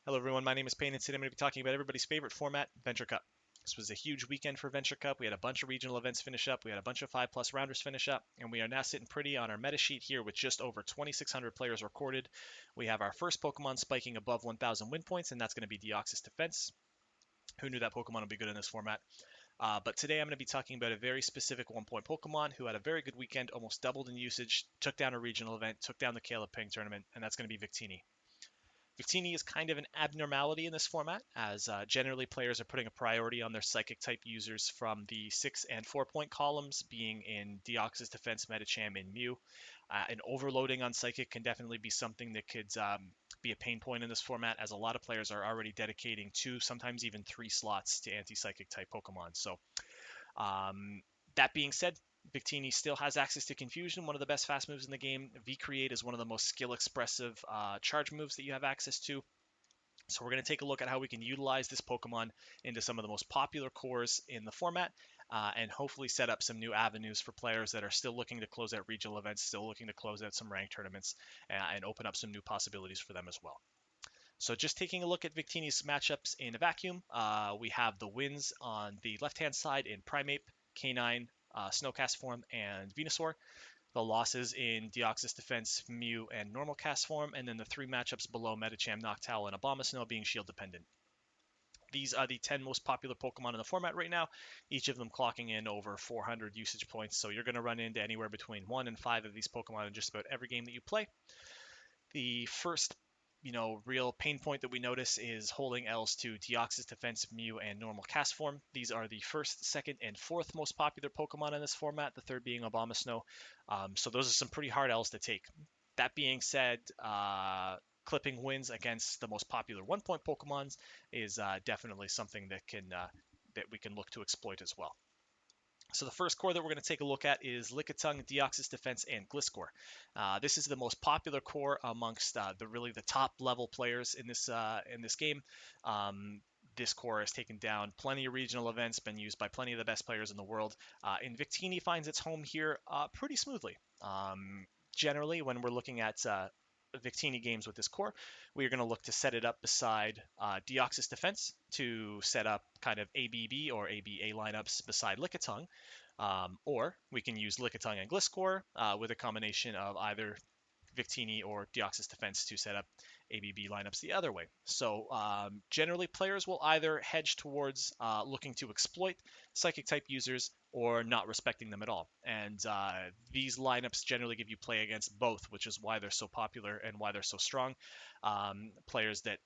Hello everyone, my name is Payne and today I'm going to be talking about everybody's favorite format, Venture Cup. This was a huge weekend for Venture Cup. We had a bunch of regional events finish up, we had a bunch of 5+ rounders finish up, and we are now sitting pretty on our meta sheet here with just over 2,600 players recorded. We have our first Pokemon spiking above 1,000 win points, and that's going to be Deoxys Defense. Who knew that Pokemon would be good in this format? But today I'm going to be talking about a very specific 1-point Pokemon who had a very good weekend, almost doubled in usage, took down a regional event, took down the Caliping tournament, and that's going to be Victini. Victini is kind of an abnormality in this format, as generally players are putting a priority on their Psychic type users from the 6 and 4-point columns, being in Deoxys Defense, Medicham, and Mew. And overloading on Psychic can definitely be something that could be a pain point in this format, as a lot of players are already dedicating 2, sometimes even 3 slots to anti-Psychic type Pokemon. So that being said, Victini still has access to Confusion, one of the best fast moves in the game. V-Create is one of the most skill-expressive charge moves that you have access to. So we're going to take a look at how we can utilize this Pokemon into some of the most popular cores in the format, and hopefully set up some new avenues for players that are still looking to close out regional events, still looking to close out some ranked tournaments, and open up some new possibilities for them as well. So just taking a look at Victini's matchups in a vacuum, we have the wins on the left-hand side in Primeape, Canine, Snowcast form, and Venusaur. The losses in Deoxys Defense, Mew, and Normal Cast form, and then the 3 matchups below Medicham, Noctowl, and Abomasnow being shield dependent. These are the 10 most popular Pokemon in the format right now, each of them clocking in over 400 usage points, so you're going to run into anywhere between 1 and 5 of these Pokemon in just about every game that you play. The first real pain point that we notice is holding L's to Deoxys Defense, Mew, and Normal Cast form. These are the first, second, and fourth most popular Pokemon in this format, the third being Abomasnow. So those are some pretty hard L's to take. That being said, clipping wins against the most popular 1-point Pokemons is definitely something that we can look to exploit as well. So the first core that we're going to take a look at is Lickitung, Deoxys Defense, and Gliscor. This is the most popular core amongst the top level players in this game. This core has taken down plenty of regional events, been used by plenty of the best players in the world, and Victini finds its home here pretty smoothly. Generally, when we're looking at Victini games with this core, we are going to look to set it up beside Deoxys Defense to set up kind of ABB or ABA lineups beside Lickitung, or we can use Lickitung and Gliscor with a combination of either Victini or Deoxys Defense to set up ABB lineups the other way. So generally, players will either hedge towards looking to exploit Psychic type users or not respecting them at all. And these lineups generally give you play against both, which is why they're so popular and why they're so strong. Players that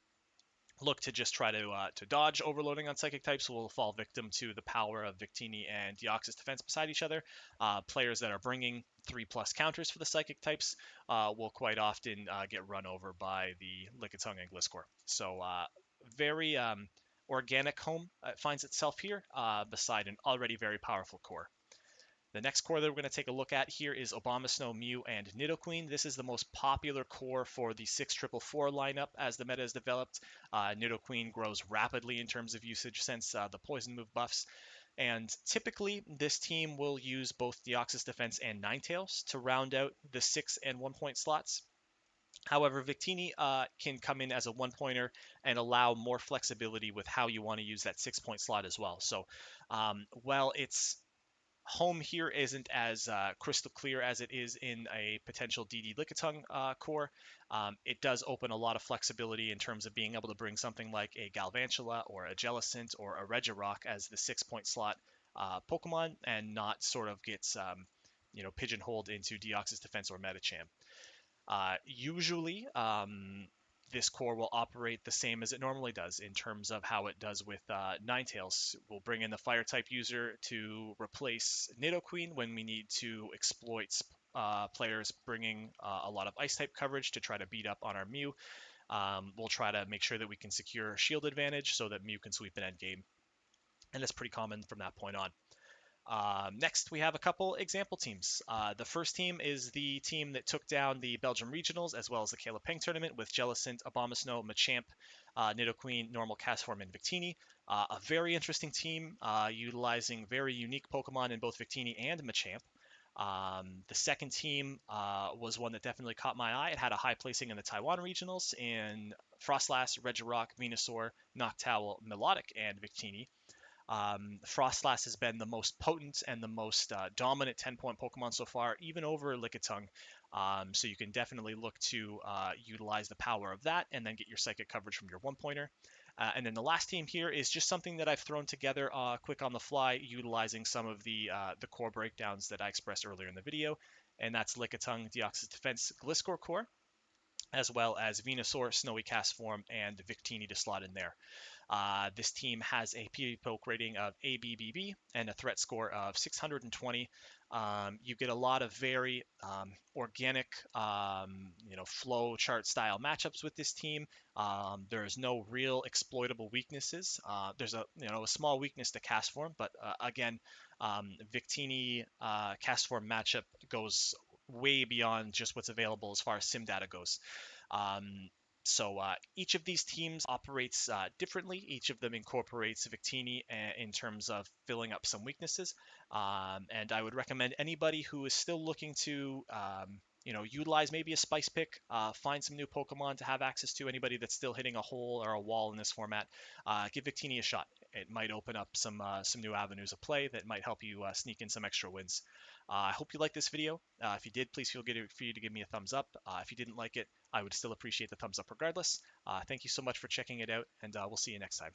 look to just try to dodge overloading on Psychic types will fall victim to the power of Victini and Deoxys Defense beside each other. Players that are bringing 3+ counters for the Psychic types will quite often get run over by the Lickitung and Gliscor. So very organic home finds itself here beside an already very powerful core. The next core that we're going to take a look at here is Abomasnow, Mew, and Nidoqueen. This is the most popular core for the 6-4-4 lineup as the meta is developed. Nidoqueen grows rapidly in terms of usage since the poison move buffs. And typically, this team will use both Deoxys Defense and Ninetales to round out the 6 and 1-point slots. However, Victini can come in as a 1-pointer and allow more flexibility with how you want to use that 6-point slot as well. So while it's home here isn't as crystal clear as it is in a potential DD Lickitung core, it does open a lot of flexibility in terms of being able to bring something like a Galvantula or a Jellicent or a Regirock as the 6-point slot Pokemon and not sort of gets pigeonholed into Deoxys Defense or Medicham. Usually, this core will operate the same as it normally does in terms of how it does with Ninetales. We'll bring in the Fire-type user to replace Nidoqueen when we need to exploit players bringing a lot of Ice-type coverage to try to beat up on our Mew. We'll try to make sure that we can secure shield advantage so that Mew can sweep an endgame, and it's pretty common from that point on. Next, we have a couple example teams. The first team is the team that took down the Belgium Regionals as well as the Caliping tournament with Jellicent, Abomasnow, Machamp, Nidoqueen, Normal Cast form, and Victini. A very interesting team utilizing very unique Pokemon in both Victini and Machamp. The second team was one that definitely caught my eye. It had a high placing in the Taiwan regionals in Frostlass, Regirock, Venusaur, Noctowl, Melodic, and Victini. Frostlass has been the most potent and the most dominant 10-point Pokemon so far, even over Lickitung. So you can definitely look to utilize the power of that and then get your psychic coverage from your one-pointer. And then the last team here is just something that I've thrown together quick on the fly, utilizing some of the core breakdowns that I expressed earlier in the video. And that's Lickitung, Deoxys Defense, Gliscor Core, as well as Venusaur, Snowy Cast Form, and Victini to slot in there. This team has a PvP poke rating of ABBB and a threat score of 620. You get a lot of very organic, flow chart style matchups with this team. There's no real exploitable weaknesses. There's a small weakness to cast form, but again, Victini cast form matchup goes way beyond just what's available as far as sim data goes. So each of these teams operates differently. Each of them incorporates Victini in terms of filling up some weaknesses. And I would recommend anybody who is still looking to, utilize maybe a spice pick, find some new Pokemon to have access to. Anybody that's still hitting a hole or a wall in this format, give Victini a shot. It might open up some new avenues of play that might help you sneak in some extra wins. I hope you liked this video. If you did, please feel free to give me a thumbs up. If you didn't like it, I would still appreciate the thumbs up regardless. Thank you so much for checking it out, and we'll see you next time.